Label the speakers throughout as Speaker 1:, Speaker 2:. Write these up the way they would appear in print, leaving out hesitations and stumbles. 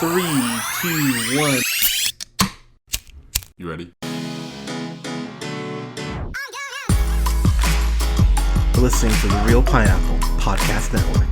Speaker 1: 3, 2, 1.
Speaker 2: You ready?
Speaker 1: You're listening to the Real Pineapple Podcast Network.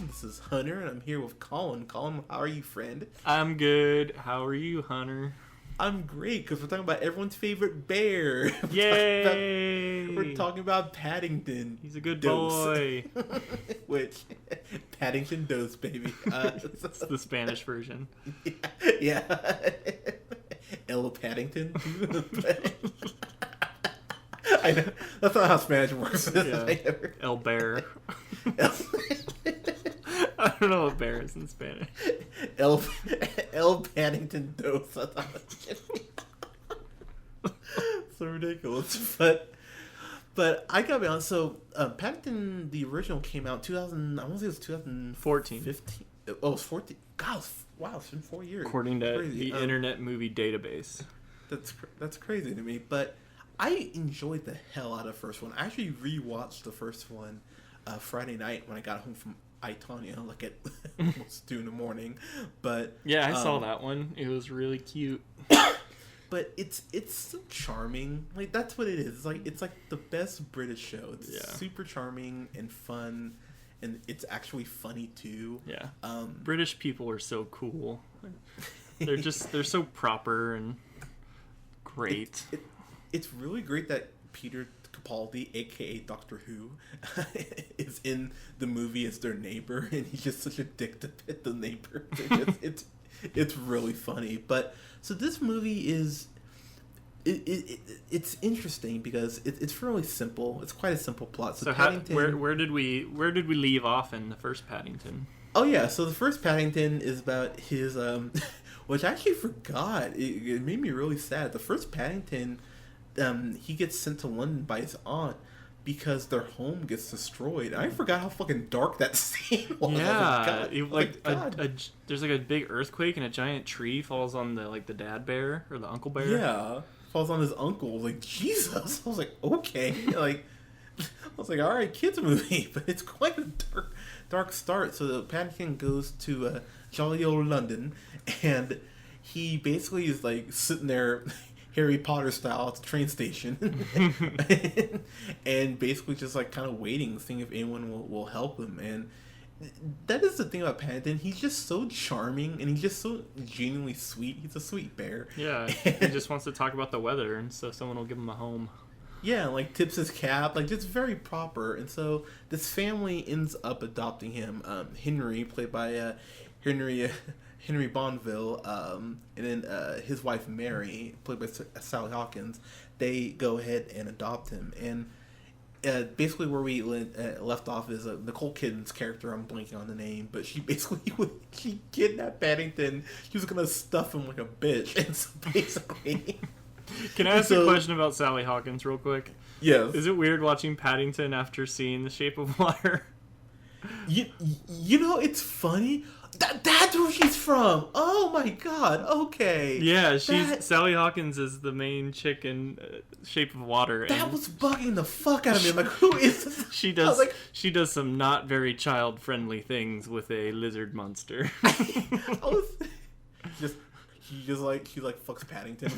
Speaker 1: This is Hunter, and I'm here with Colin. Colin, how are you, friend?
Speaker 3: I'm good. How are you, Hunter?
Speaker 1: I'm great, because we're talking about everyone's favorite bear.
Speaker 3: Yay!
Speaker 1: We're talking about Paddington.
Speaker 3: He's a good
Speaker 1: Dose.
Speaker 3: boy.
Speaker 1: Which, Paddington Dose, baby.
Speaker 3: It's the Spanish version.
Speaker 1: Yeah. El Paddington. I know. That's not how Spanish works.
Speaker 3: Yeah. El Bear. I don't know what bear is in Spanish.
Speaker 1: El Paddington Dose. I thought it was so ridiculous. But I gotta be honest. So Paddington, the original, came out 2000. I want to say it was 2014, 15. Oh, it was 14. God, wow, it's been 4 years.
Speaker 3: According to the Internet Movie Database.
Speaker 1: That's crazy to me. But I enjoyed the hell out of the first one. I actually rewatched the first one Friday night when I got home from Itonia, like at almost 2 a.m. But
Speaker 3: yeah, I saw that one. It was really cute.
Speaker 1: But it's so charming. Like, that's what it is. It's like the best British show. It's super charming and fun, and it's actually funny too.
Speaker 3: Yeah. British people are so cool. They're so proper and great.
Speaker 1: It's really great that Peter Capaldi, aka Doctor Who, is in the movie as their neighbor, and he's just such a dick to pit the neighbor. It's really funny. But so this movie is it's interesting because it's really simple. It's quite a simple plot. So Paddington,
Speaker 3: where did we leave off in the first Paddington?
Speaker 1: Oh yeah, so the first Paddington is about his which I actually forgot. It made me really sad. The first Paddington, he gets sent to London by his aunt because their home gets destroyed. And I forgot how fucking dark that scene was.
Speaker 3: Yeah, there's like a big earthquake and a giant tree falls on the dad bear or the uncle bear.
Speaker 1: Yeah, falls on his uncle. Like, Jesus. I was like, okay. I was like, all right, kids movie, but it's quite a dark start. So the Paddington goes to jolly old London, and he basically is like sitting there Harry Potter style at the train station and basically just like kind of waiting, seeing if anyone will help him. And that is the thing about Paddington. He's just so charming and he's just so genuinely sweet. He's a sweet bear.
Speaker 3: Yeah, he just wants to talk about the weather, and so someone will give him a home.
Speaker 1: Yeah, like tips his cap, like just very proper. And so this family ends up adopting him. Henry, played by Henry Bonville, and then his wife Mary, played by Sally Hawkins. They go ahead and adopt him. And basically where we left off is Nicole Kidman's character. I'm blanking on the name, but she kidnapped Paddington. She was gonna stuff him like a bitch, and so basically.
Speaker 3: Can I ask a question about Sally Hawkins real quick?
Speaker 1: Yes.
Speaker 3: Is it weird watching Paddington after seeing The Shape of Water?
Speaker 1: You know, it's funny. That's where she's from. Oh my god. Okay.
Speaker 3: Yeah, Sally Hawkins is the main chick in Shape of Water.
Speaker 1: That was bugging the fuck out of me. I'm like, who is this?
Speaker 3: She does some not very child friendly things with a lizard monster.
Speaker 1: She fucks Paddington.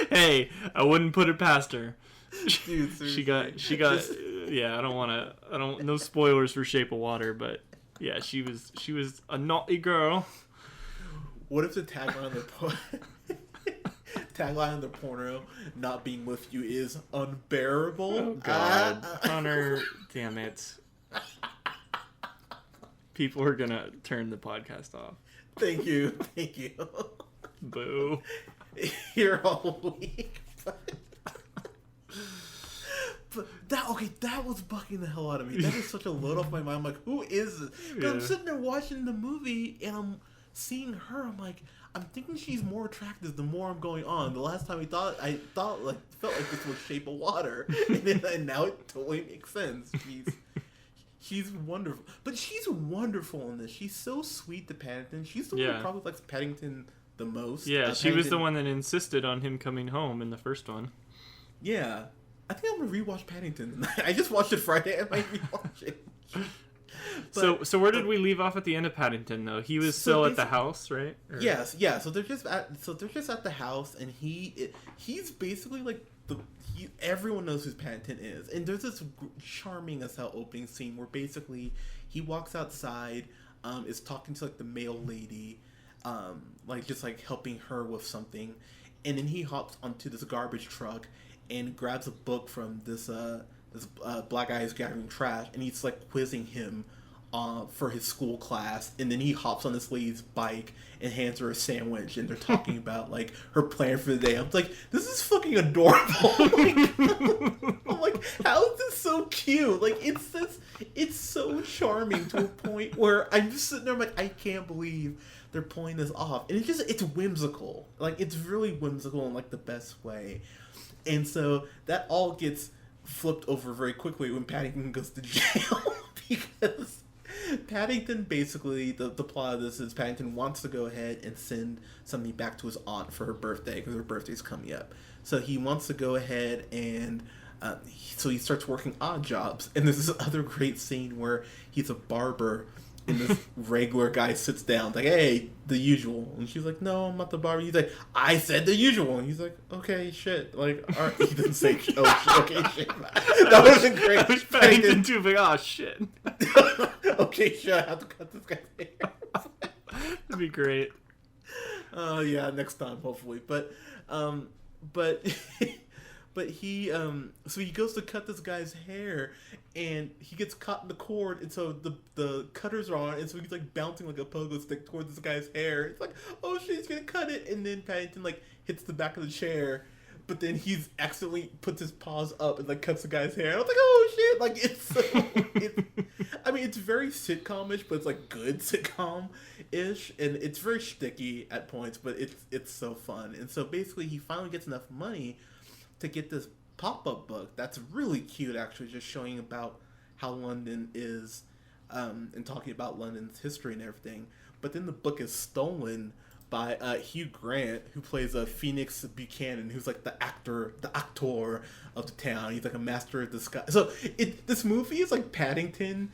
Speaker 3: Hey, I wouldn't put it past her.
Speaker 1: Dude, seriously.
Speaker 3: She got yeah, no spoilers for Shape of Water, but yeah, she was a naughty girl.
Speaker 1: What if the tagline of the porno, "Not being with you is unbearable"?
Speaker 3: Oh god. Hunter, damn it. People are gonna turn the podcast off.
Speaker 1: Thank you.
Speaker 3: Boo.
Speaker 1: Here all week. But that was bugging the hell out of me. That is such a load off my mind. I'm like, who is this? Yeah. I'm sitting there watching the movie, and I'm seeing her, I'm thinking she's more attractive the more I'm going on. The last time I felt like this was Shape of Water, and now it totally makes sense. She's wonderful, but she's wonderful in this. She's so sweet to Paddington. She's the one who probably likes Paddington the most.
Speaker 3: Yeah, she was the one that insisted on him coming home in the first one.
Speaker 1: Yeah, I think I'm gonna rewatch Paddington. I just watched it Friday. I might rewatch it. But,
Speaker 3: so where did we leave off at the end of Paddington though? He was still at the house, right? Or...
Speaker 1: Yes, yeah. So they're just at the house, and he's basically like everyone knows who Paddington is, and there's this charming as hell opening scene where basically he walks outside, is talking to like the mail lady, like just like helping her with something, and then he hops onto this garbage truck and grabs a book from this black guy who's gathering trash, and he's like quizzing him for his school class, and then he hops on this lady's bike and hands her a sandwich, and they're talking about like her plan for the day. I'm like, this is fucking adorable. I'm like, how is this so cute? Like, it's so charming to a point where I'm just sitting there, I'm like, I can't believe they're pulling this off, and it's whimsical. Like, it's really whimsical in like the best way, and so that all gets flipped over very quickly when Paddington goes to jail because Paddington basically, the plot of this is Paddington wants to go ahead and send something back to his aunt for her birthday because her birthday's coming up. So he wants to go ahead and so he starts working odd jobs. And there's this other great scene where he's a barber and this regular guy sits down like, hey, the usual. And she's like, no, I'm not the barber. He's like, I said the usual. And he's like, okay, shit. Like, all right. He didn't say, okay, shit. That wasn't great.
Speaker 3: I was Paddington too, but oh, shit.
Speaker 1: Okay, shit. I have to cut this guy's hair.
Speaker 3: That'd be great.
Speaker 1: Yeah, next time, hopefully. But But he, so he goes to cut this guy's hair, and he gets caught in the cord, and so the cutters are on, and so he's like bouncing like a pogo stick towards this guy's hair. It's like, oh shit, he's gonna cut it, and then Paddington like hits the back of the chair, but then he's accidentally puts his paws up and like cuts the guy's hair. And I was like, oh shit, like I mean, it's very sitcom-ish, but it's like good sitcom-ish, and it's very shticky at points, but it's so fun. And so basically, he finally gets enough money to get this pop-up book that's really cute, actually, just showing about how London is, and talking about London's history and everything. But then the book is stolen by Hugh Grant, who plays Phoenix Buchanan, who's like the actor of the town. He's like a master of disguise. So this movie is like Paddington,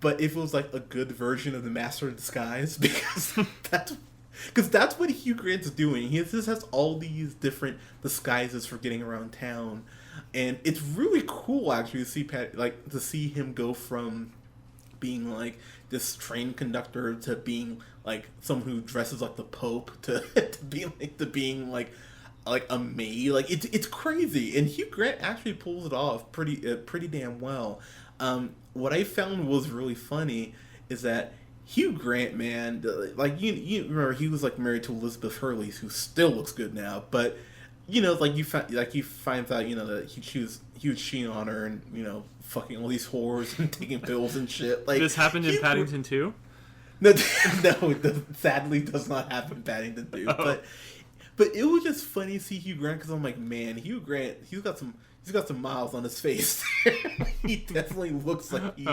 Speaker 1: but if it was like a good version of the Master of Disguise, because that's what Hugh Grant's doing. He just has all these different disguises for getting around town, and it's really cool actually to see to see him go from being like this train conductor to being like someone who dresses like the Pope to being like a maid. Like it's crazy, and Hugh Grant actually pulls it off pretty damn well. What I found was really funny is that Hugh Grant, man, like you remember he was like married to Elizabeth Hurley, who still looks good now, but you know, like you find out, you know, that he was cheating on her and, you know, fucking all these whores and taking pills and shit. Like
Speaker 3: this happened in Paddington too?
Speaker 1: No, it sadly does not happen in Paddington 2. Oh. But it was just funny to see Hugh Grant because I'm like, man, Hugh Grant, he's got some miles on his face. He definitely looks like he's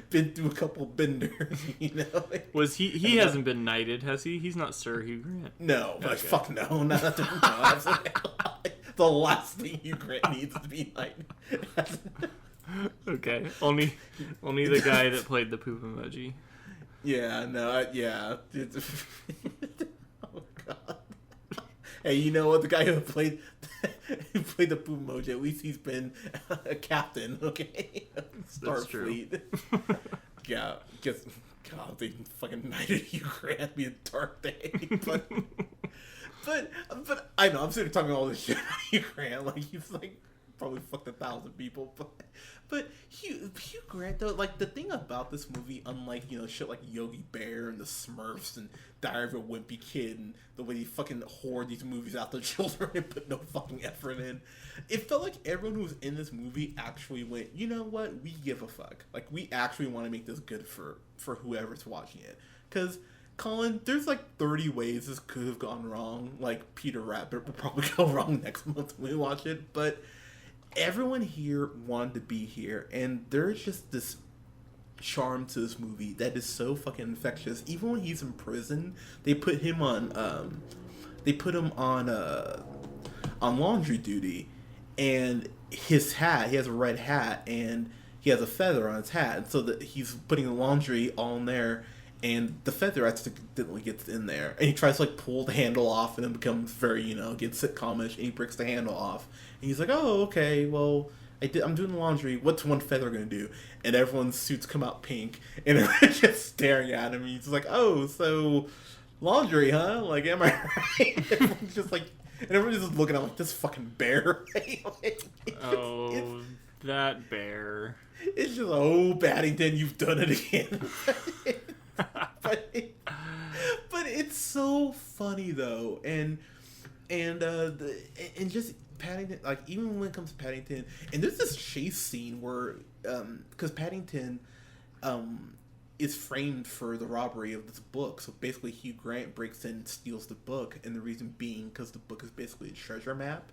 Speaker 1: been through a couple benders, you know.
Speaker 3: Was he hasn't been knighted, has he? He's not Sir Hugh Grant.
Speaker 1: No, okay. Like fuck no, not the last thing Hugh Grant needs to be knighted.
Speaker 3: Okay, only the guy that played the poop emoji.
Speaker 1: Yeah, no, yeah. Oh god. Hey, you know what? The guy who played the poop emoji, at least he's been a captain, okay? Starfleet. Yeah, guess God, they fucking knighted Hugh Grant. Be a dark day, but I know I'm sitting talking all this shit about Hugh Grant. Like he's like probably fucked 1,000 people, but Hugh Grant though, like the thing about this movie, unlike, you know, shit like Yogi Bear and the Smurfs and Diary of a Wimpy Kid and the way they fucking hoard these movies out to children and put no fucking effort in, it felt like everyone who was in this movie actually went, you know what, we give a fuck. Like we actually want to make this good for whoever's watching it, because Colin, there's like 30 ways this could have gone wrong. Like Peter Rabbit will probably go wrong next month when we watch it, but everyone here wanted to be here, and there's just this charm to this movie that is so fucking infectious. Even when he's in prison, they put him on on laundry duty, and his hat, he has a red hat, and he has a feather on his hat, and so that he's putting the laundry all in there, and the feather accidentally gets in there, and he tries to like pull the handle off, and it becomes very, gets sitcomish, and he breaks the handle off, and he's like, oh, okay, well, I'm doing the laundry, what's one feather gonna do? And everyone's suits come out pink, and they're just staring at him, and he's like, oh, so laundry, huh? Like, am I right? Everyone's just like, and everyone's just looking at him like, this fucking bear.
Speaker 3: That bear.
Speaker 1: It's just, oh, Paddington, you've done it again. but it's so funny though, and just Paddington, like even when it comes to Paddington, and there's this chase scene where, because Paddington, is framed for the robbery of this book, so basically Hugh Grant breaks in and steals the book, and the reason being because the book is basically a treasure map,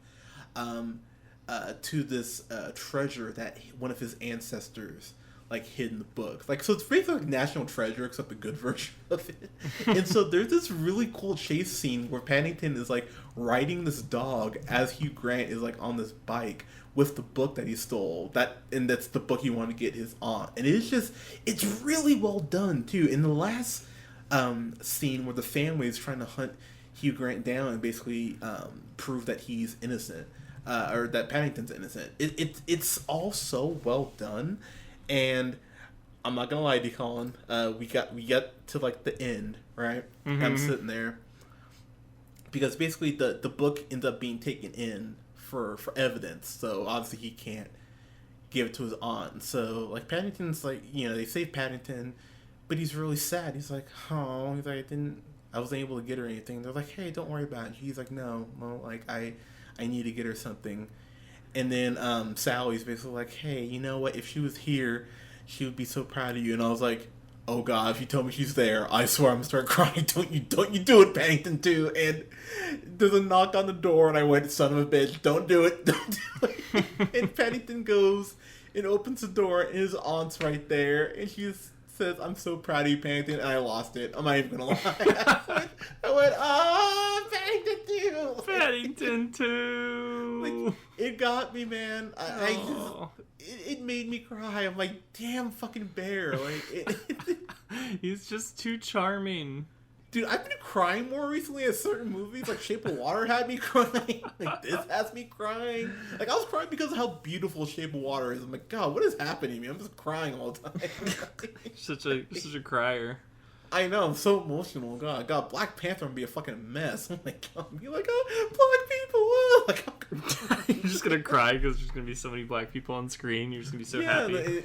Speaker 1: to this treasure that one of his ancestors like hid in the book. Like, so it's basically like National Treasure except the good version of it. And so there's this really cool chase scene where Paddington is like riding this dog as Hugh Grant is like on this bike with the book that he stole. That's the book he wanted to get his aunt. And it's really well done too. In the last scene where the family is trying to hunt Hugh Grant down and basically prove that he's innocent, or that Paddington's innocent. It's all so well done, and I'm not gonna lie to you, Colin. We got to like the end, right? Mm-hmm. I'm sitting there because basically the book ends up being taken in for evidence, so obviously he can't give it to his aunt. So like Paddington's like, they save Paddington, but he's really sad. He's like, oh, he's like, I wasn't able to get her anything. They're like, hey, don't worry about it. He's like, no, like I need to get her something. And then Sally's basically like, hey, you know what? If she was here, she would be so proud of you. And I was like, oh God, if you tell me she's there, I swear I'm gonna start crying. Don't you do it, Paddington, too. And there's a knock on the door, and I went, son of a bitch, don't do it. And Paddington goes and opens the door, and his aunt's right there, and she says, I'm so proud of you, Paddington, and I lost it. I'm not even gonna lie. I went, oh, Paddington too.
Speaker 3: Paddington too.
Speaker 1: Like, it got me, man. It made me cry. I'm like, damn fucking bear. Like,
Speaker 3: he's just too charming.
Speaker 1: Dude, I've been crying more recently at certain movies. Like Shape of Water had me crying. Like this has me crying. Like I was crying because of how beautiful Shape of Water is. I'm like, God, what is happening to me? I'm just crying all the time.
Speaker 3: such a crier.
Speaker 1: I know, I'm so emotional. God, Black Panther would be a fucking mess. Oh my God, you're like, oh, black people. Like,
Speaker 3: you're just gonna cry because there's gonna be so many black people on screen. You're just gonna be so happy.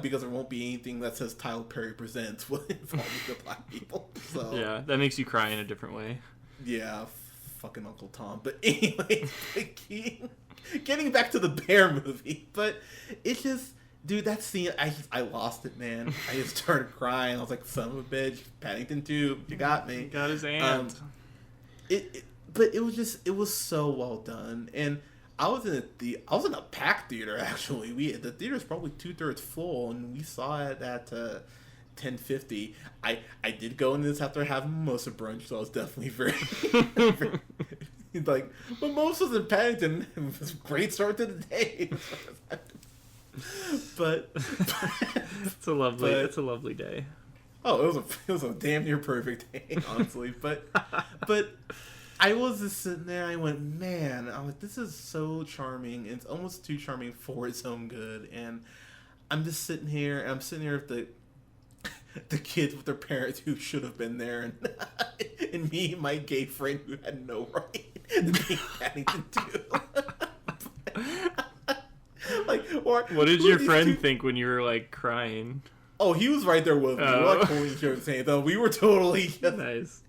Speaker 1: Because there won't be anything that says Tyler Perry presents with the black people. So
Speaker 3: yeah, that makes you cry in a different way.
Speaker 1: Yeah, fucking Uncle Tom. But anyway, getting back to the bear movie, but it's just. Dude, that scene, I lost it, man. I just started crying. I was like, son of a bitch, Paddington 2, you got me.
Speaker 3: Got his aunt.
Speaker 1: But it was so well done. And I was in a packed theater, actually. The theater's probably 2/3 full, and we saw it at 10:50. I did go in this after having mimosa brunch, so I was definitely very like, mimosas in Paddington. It was a great start to the day. But
Speaker 3: it's a lovely day.
Speaker 1: Oh, it was a damn near perfect day, honestly. But I was just sitting there. I went, man. I'm like, this is so charming. It's almost too charming for its own good. And I'm just sitting here. And I'm sitting here with the kids with their parents who should have been there, and me, my gay friend who had no right to be Paddington too.
Speaker 3: What did your friend think when you were like crying?
Speaker 1: Oh, he was right there with me. We're like holding each other's hand, though. We were totally just,
Speaker 3: nice.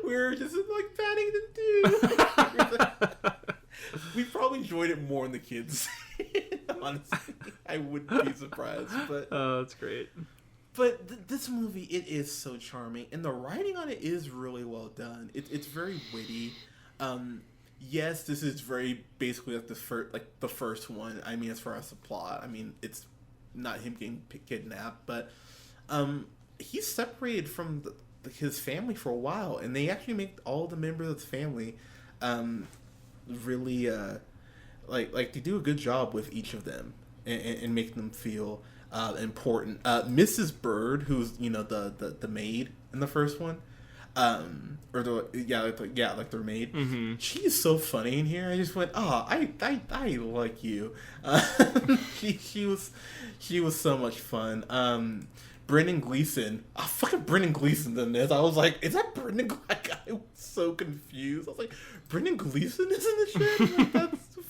Speaker 1: We were just like Paddington too. We probably enjoyed it more than the kids. Honestly, I wouldn't be surprised. But
Speaker 3: oh, that's great.
Speaker 1: But this movie, it is so charming, and the writing on it is really well done. It's very witty. Yes, this is very basically like the first one. I mean, as far as the plot, I mean, it's not him getting kidnapped, but he's separated from his family for a while, and they actually make all the members of his family really like they do a good job with each of them and make them feel important. Mrs. Bird, who's the maid in the first one, or like their maid.
Speaker 3: Mm-hmm.
Speaker 1: She's so funny in here. I just went, oh, I like you. She was so much fun. Brendan Gleeson, fucking Brendan Gleeson in this. I was like, is that Brendan? I was so confused. I was like, Brendan Gleeson is in this shit.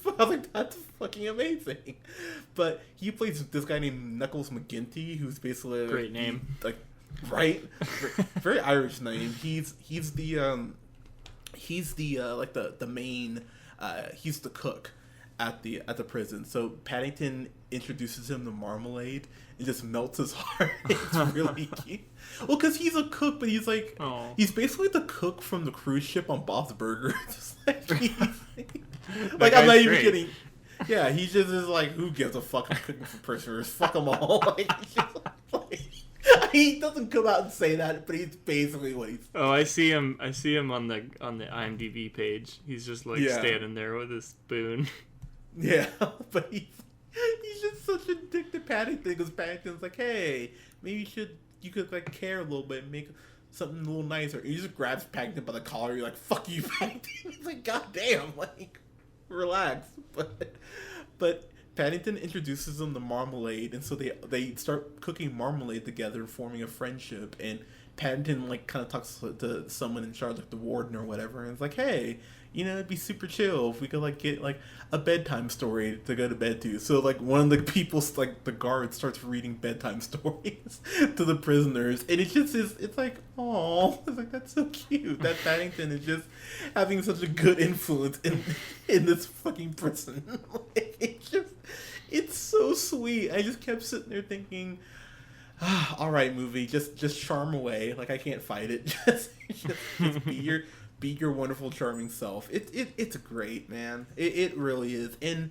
Speaker 1: I was like, that's fucking amazing. But he plays this guy named Knuckles McGinty, who's basically
Speaker 3: great name,
Speaker 1: right, very Irish name. He's the like the main. He's the cook at the prison. So Paddington introduces him to marmalade and just melts his heart. It's really cute. Well, because he's a cook, but he's like, he's basically the cook from the cruise ship on Bob's Burgers. Just like I'm not even kidding. Yeah, he just is like, who gives a fuck? I'm cooking for prisoners. Fuck them all. He doesn't come out and say that, but he's basically what he's.
Speaker 3: Oh, I see him on the IMDb page. He's just standing there with his spoon.
Speaker 1: Yeah, but he's just such a dick to Paddington, because Paddington's like, hey, maybe you could like care a little bit and make something a little nicer. And he just grabs Paddington by the collar. You're like, fuck you, Paddington. He's like, god damn, like, relax. But Paddington introduces them to marmalade, and so they start cooking marmalade together and forming a friendship. And Paddington like kind of talks to someone in charge, like the warden or whatever, and it's like, hey, it'd be super chill if we could like get like a bedtime story to go to bed to. So like one of the people, like the guard, starts reading bedtime stories to the prisoners, and it just is. It's like, oh, it's like, that's so cute. That Paddington is just having such a good influence in this fucking prison. It's so sweet. I just kept sitting there thinking, all right, movie, just charm away. Like, I can't fight it. Just be your wonderful, charming self. It's great, man. It really is. And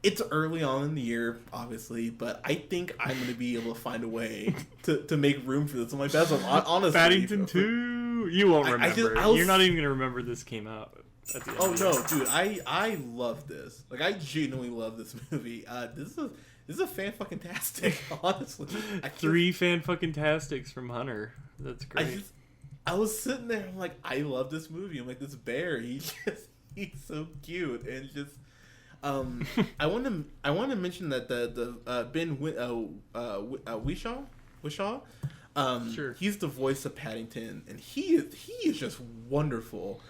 Speaker 1: it's early on in the year, obviously, but I think I'm going to be able to find a way to make room for this on my best one. Honestly.
Speaker 3: Paddington 2. You won't remember. You're not even going to remember this came out.
Speaker 1: Oh no, dude! I love this. Like, I genuinely love this movie. This is a fan-fucking-tastic, honestly.
Speaker 3: 3 fan-fucking-tastics from Hunter. That's great.
Speaker 1: I was sitting there, I'm like, I love this movie. I'm like, this bear, he's so cute, and just I want to mention that the Ben Whishaw,
Speaker 3: sure,
Speaker 1: he's the voice of Paddington, and he is just wonderful.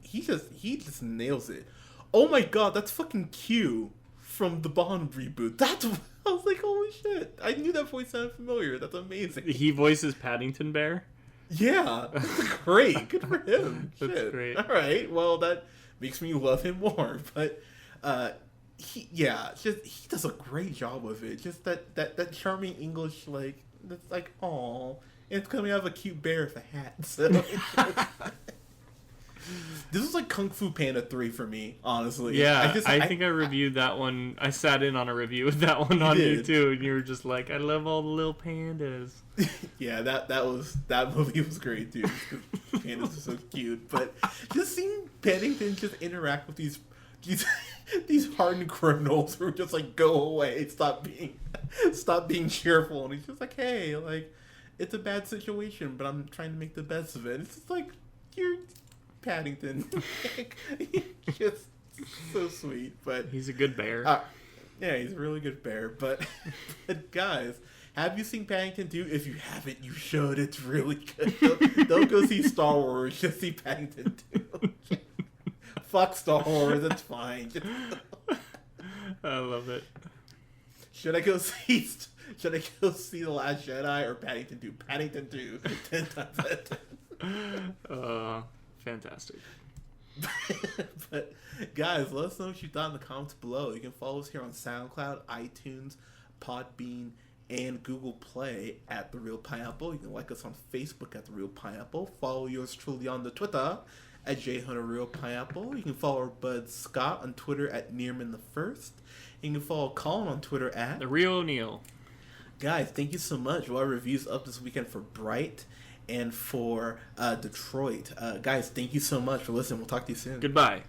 Speaker 1: He just nails it. Oh my god, that's fucking Q from the Bond reboot. I was like, holy shit! I knew that voice sounded familiar. That's amazing.
Speaker 3: He voices Paddington Bear.
Speaker 1: Yeah, that's great. Good for him.
Speaker 3: That's
Speaker 1: Shit.
Speaker 3: great.
Speaker 1: All right, well, that makes me love him more. But he does a great job with it. Just that charming English, like, that's like, aw, and it's coming out of a cute bear with a hat. So this was like Kung Fu Panda 3 for me, honestly.
Speaker 3: Yeah, I think I reviewed that one. I sat in on a review with that one on YouTube, and you were just like, I love all the little pandas.
Speaker 1: Yeah, that movie was great too. Pandas are so cute, but just seeing Paddington just interact with these hardened criminals who are just like, go away, stop being cheerful, and he's just like, hey, like, it's a bad situation, but I'm trying to make the best of it. It's just like, you're Paddington. He's just so sweet. But
Speaker 3: he's a good bear.
Speaker 1: Yeah, he's a really good bear. But guys, have you seen Paddington 2? If you haven't, you should. It's really good. Don't go see Star Wars. Just see Paddington 2. Fuck Star Wars. It's fine.
Speaker 3: I love it.
Speaker 1: Should I go see The Last Jedi or Paddington 2? Paddington 2. 10 times out of 10.
Speaker 3: Fantastic.
Speaker 1: But guys, let us know what you thought in the comments below. You can follow us here on SoundCloud, iTunes, Podbean, and Google Play at The Real Pineapple. You can like us on Facebook at The Real Pineapple. Follow yours truly on the Twitter at JHunterRealPineapple. You can follow our bud Scott on Twitter at Nearman1st. You can follow Colin on Twitter at
Speaker 3: The Real Neil.
Speaker 1: Guys, thank you so much. We'll have reviews up this weekend for Bright and for Detroit. Guys, thank you so much for listening. We'll talk to you soon.
Speaker 3: Goodbye.